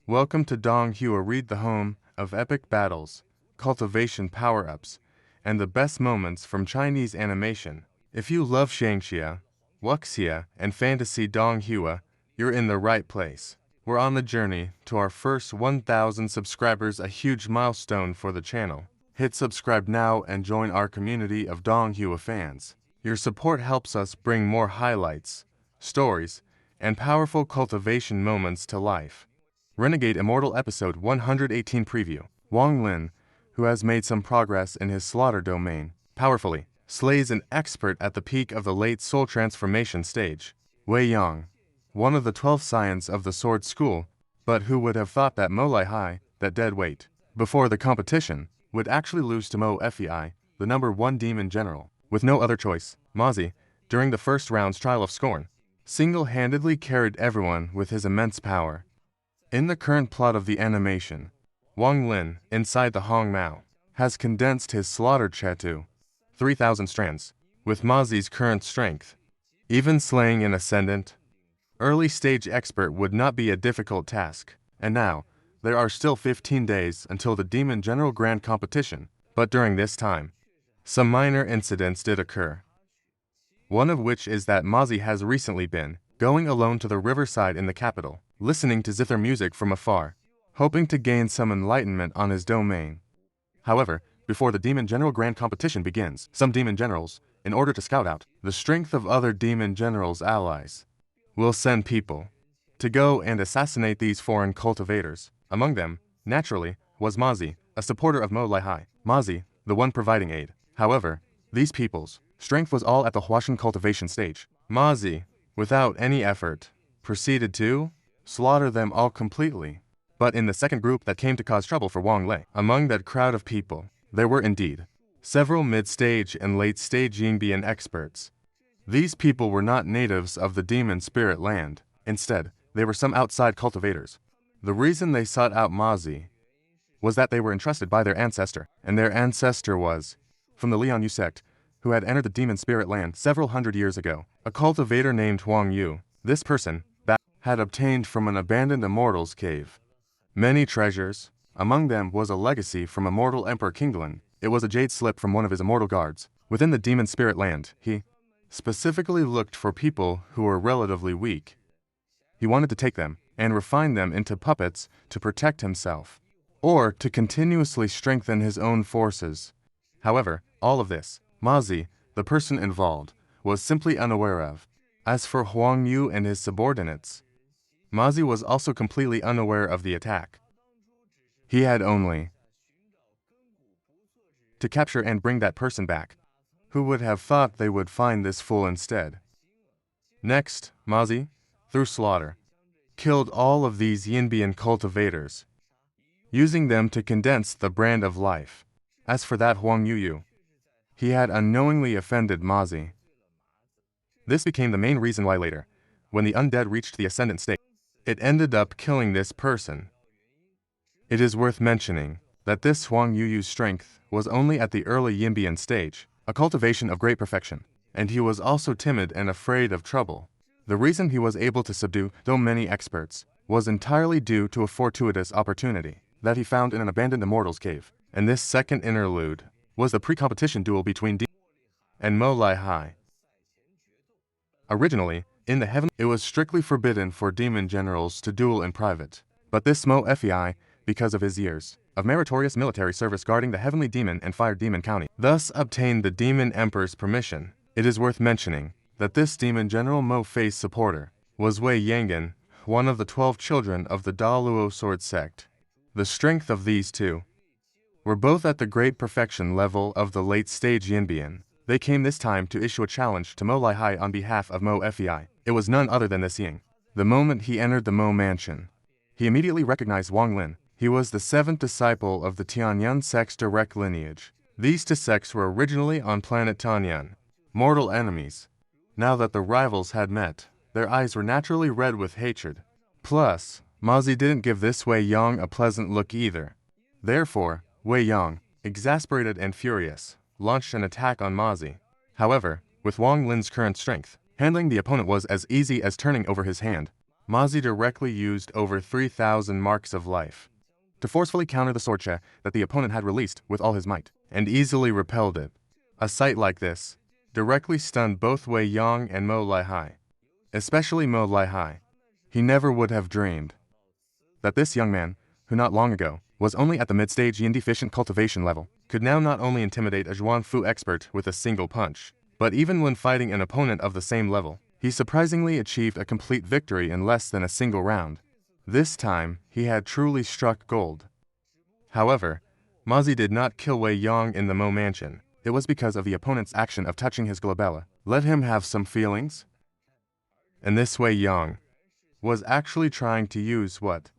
Welcome to Donghua Read, the home of epic battles, cultivation power-ups, and the best moments from Chinese animation. If you love Xianxia, Wuxia, and Fantasy Donghua, you're in the right place. We're on the journey to our first 1,000 subscribers, a huge milestone for the channel. Hit subscribe now and join our community of Donghua fans. Your support helps us bring more highlights, stories, and powerful cultivation moments to life. Renegade Immortal Episode 118 Preview. Wang Lin, who has made some progress in his slaughter domain, powerfully slays an expert at the peak of the late soul transformation stage. Wei Yang, one of the 12 scions of the sword school, but who would have thought that Mo Lai Hai, that dead weight, before the competition, would actually lose to Mo Fei, the number 1 demon general. With no other choice, Mazi, during the first round's trial of scorn, single-handedly carried everyone with his immense power. In the current plot of the animation, Wang Lin, inside the Hong Mao, has condensed his slaughter to 3,000 strands, with Mazi's current strength. Even slaying an ascendant, early-stage expert would not be a difficult task, and now, there are still 15 days until the Demon General Grand Competition, but during this time, some minor incidents did occur. One of which is that Mazi has recently been going alone to the riverside in the capital, listening to zither music from afar, hoping to gain some enlightenment on his domain. However, before the Demon General Grand Competition begins, some Demon Generals, in order to scout out the strength of other Demon Generals' allies, will send people to go and assassinate these foreign cultivators. Among them, naturally, was Mazi, a supporter of Mo Lai Hai. Mazi, the one providing aid. However, these people's strength was all at the Huashan cultivation stage. Mazi, without any effort, proceeded to slaughter them all completely. But in the second group that came to cause trouble for Wang Lei, among that crowd of people, there were indeed several mid-stage and late-stage Yingbian experts. These people were not natives of the demon spirit land. Instead, they were some outside cultivators. The reason they sought out Mazi was that they were entrusted by their ancestor, and their ancestor was from the Lianyu sect, who had entered the demon spirit land several hundred years ago. A cultivator named Huang Yu. This person had obtained from an abandoned immortal's cave many treasures. Among them was a legacy from immortal Emperor Kinglin. It was a jade slip from one of his immortal guards. Within the demon spirit land, he specifically looked for people who were relatively weak. He wanted to take them and refine them into puppets to protect himself, or to continuously strengthen his own forces. However, all of this, Mazi, the person involved, was simply unaware of. As for Huang Yu and his subordinates, Mazi was also completely unaware of the attack. He had only to capture and bring that person back. Who would have thought they would find this fool instead? Next, Mazi, through slaughter, killed all of these Yinbian cultivators, using them to condense the brand of life. As for that Huang Yu, he had unknowingly offended Mazi. This became the main reason why later, when the undead reached the ascendant state, it ended up killing this person. It is worth mentioning that this Huang Yu's strength was only at the early Yinbian stage, a cultivation of great perfection, and he was also timid and afraid of trouble. The reason he was able to subdue so many experts was entirely due to a fortuitous opportunity that he found in an abandoned immortal's cave. And this second interlude was the pre-competition duel between D and Mo Lai Hai. Originally, in the heaven, it was strictly forbidden for demon generals to duel in private. But this Mo Fei, because of his years of meritorious military service guarding the heavenly demon and fire demon county, thus obtained the demon emperor's permission. It is worth mentioning that this demon general Mo Fei's supporter was Wei Yangan, one of the 12 children of the Daluo sword sect. The strength of these two were both at the great perfection level of the late-stage Yinbian. They came this time to issue a challenge to Mo Lai Hai on behalf of Mo Fei. It was none other than this Ying. The moment he entered the Mo mansion, he immediately recognized Wang Lin. He was the 7th disciple of the Tianyun sect's direct lineage. These two sects were originally on planet Tianyun, mortal enemies. Now that the rivals had met, their eyes were naturally red with hatred. Plus, Mazi didn't give this Wei Yang a pleasant look either. Therefore, Wei Yang, exasperated and furious, launched an attack on Mazi. However, with Wang Lin's current strength, handling the opponent was as easy as turning over his hand. Mazi directly used over 3,000 marks of life to forcefully counter the sword che that the opponent had released with all his might, and easily repelled it. A sight like this directly stunned both Wei Yang and Mo Lihai, especially Mo Lihai. He never would have dreamed that this young man, who not long ago was only at the mid-stage yin deficient cultivation level, could now not only intimidate a Zhuangfu expert with a single punch, but even when fighting an opponent of the same level, he surprisingly achieved a complete victory in less than a single round. This time, he had truly struck gold. However, Mazi did not kill Wei Yang in the Mo mansion. It was because of the opponent's action of touching his glabella. Let him have some feelings. And this Wei Yang was actually trying to use what?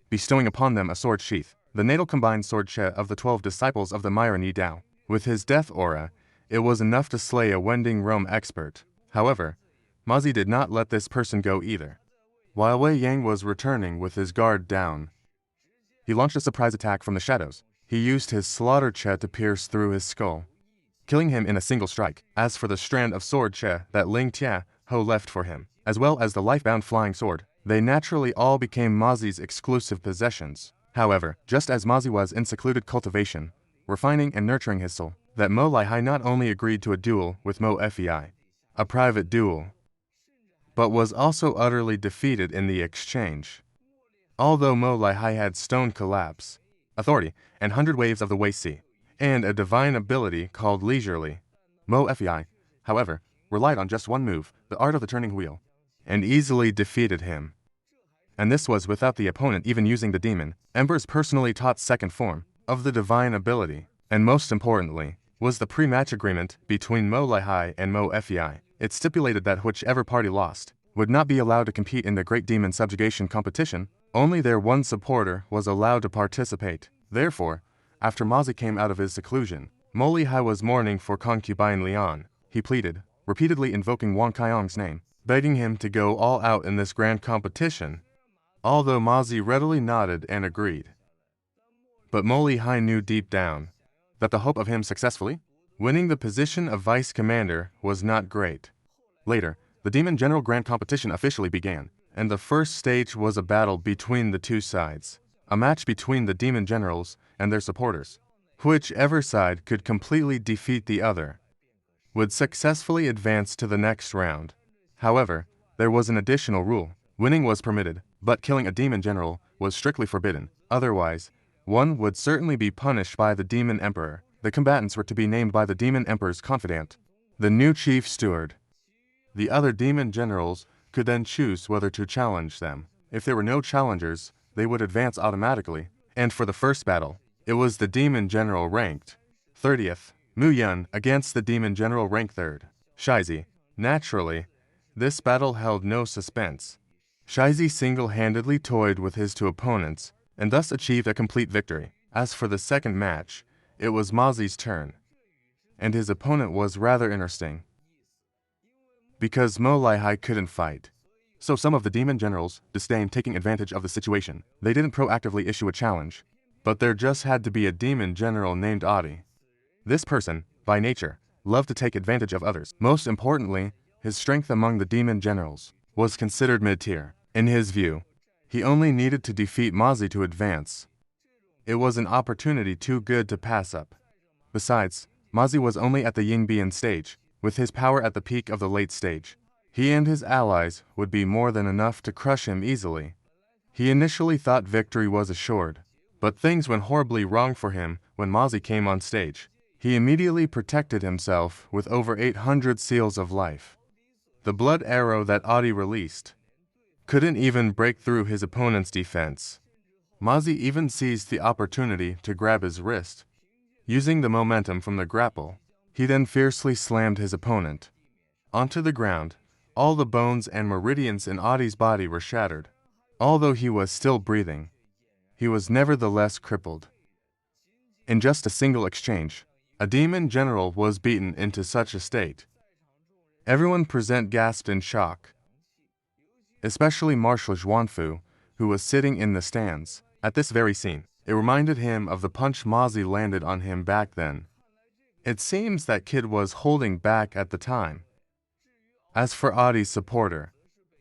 Bestowing upon them a sword sheath, the natal combined sword che of the 12 disciples of the Myron Dao. With his death aura, it was enough to slay a Wending Rome expert. However, Mazi did not let this person go either. While Wei Yang was returning with his guard down, he launched a surprise attack from the shadows. He used his slaughter che to pierce through his skull, killing him in a single strike. As for the strand of sword che that Ling Tia Ho left for him, as well as the life-bound flying sword, they naturally all became Mazi's exclusive possessions. However, just as Mazi was in secluded cultivation, refining and nurturing his soul, that Mo Lihai not only agreed to a duel with Mo Fei, a private duel, but was also utterly defeated in the exchange. Although Mo Lihai had stone collapse, authority, and 100 waves of the Wei Si, and a divine ability called leisurely, Mo Fei, however, relied on just one move, the art of the turning wheel, and easily defeated him. And this was without the opponent even using the demon, Ember's personally taught second form, of the divine ability. And most importantly, was the pre-match agreement between Mo Lihai and Mo Fei. It stipulated that whichever party lost would not be allowed to compete in the Great Demon Subjugation competition. Only their one supporter was allowed to participate. Therefore, after Mazi came out of his seclusion, Mo Lihai was mourning for concubine Lian. He pleaded, repeatedly invoking Wang Kaiyong's name, begging him to go all out in this grand competition, although Mazi readily nodded and agreed. But Mo Lihai knew deep down that the hope of him successfully winning the position of vice commander was not great. Later, the Demon General Grand Competition officially began, and the first stage was a battle between the two sides, a match between the Demon Generals and their supporters. Whichever side could completely defeat the other would successfully advance to the next round. However, there was an additional rule. Winning was permitted, but killing a demon general was strictly forbidden. Otherwise, one would certainly be punished by the Demon Emperor. The combatants were to be named by the Demon Emperor's confidant, the new chief steward. The other demon generals could then choose whether to challenge them. If there were no challengers, they would advance automatically. And for the first battle, it was the demon general ranked 30th, Mu Yun against the demon general ranked 3rd, Shizi. Naturally, this battle held no suspense. Shizi single-handedly toyed with his two opponents, and thus achieved a complete victory. As for the second match, it was Mazi's turn, and his opponent was rather interesting, because Mo Lihai couldn't fight. So some of the demon generals disdained taking advantage of the situation. They didn't proactively issue a challenge, but there just had to be a demon general named Adi. This person, by nature, loved to take advantage of others. Most importantly, his strength among the demon generals was considered mid-tier. In his view, he only needed to defeat Mazi to advance. It was an opportunity too good to pass up. Besides, Mazi was only at the Yingbian stage, with his power at the peak of the late stage. He and his allies would be more than enough to crush him easily. He initially thought victory was assured, but things went horribly wrong for him when Mazi came on stage. He immediately protected himself with over 800 seals of life. The blood arrow that Adi released couldn't even break through his opponent's defense. Mazi even seized the opportunity to grab his wrist. Using the momentum from the grapple, he then fiercely slammed his opponent onto the ground. All the bones and meridians in Adi's body were shattered. Although he was still breathing, he was nevertheless crippled. In just a single exchange, a demon general was beaten into such a state. Everyone present gasped in shock, especially Marshal Zhuangfu, who was sitting in the stands. At this very scene, it reminded him of the punch Mazi landed on him back then. It seems that kid was holding back at the time. As for Adi's supporter,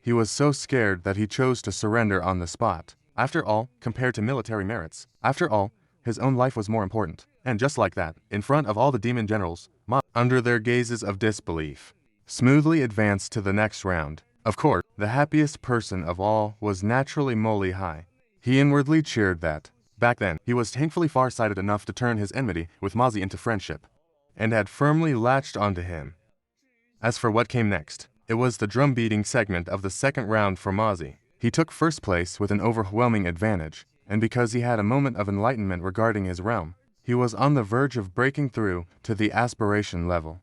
he was so scared that he chose to surrender on the spot. After all, compared to military merits, after all, his own life was more important. And just like that, in front of all the demon generals, Ma, under their gazes of disbelief, smoothly advanced to the next round. Of course, the happiest person of all was naturally Molly Hai. He inwardly cheered that, back then, he was thankfully far-sighted enough to turn his enmity with Mazi into friendship, and had firmly latched onto him. As for what came next, it was the drum-beating segment of the second round for Mazi. He took first place with an overwhelming advantage, and because he had a moment of enlightenment regarding his realm, he was on the verge of breaking through to the aspiration level.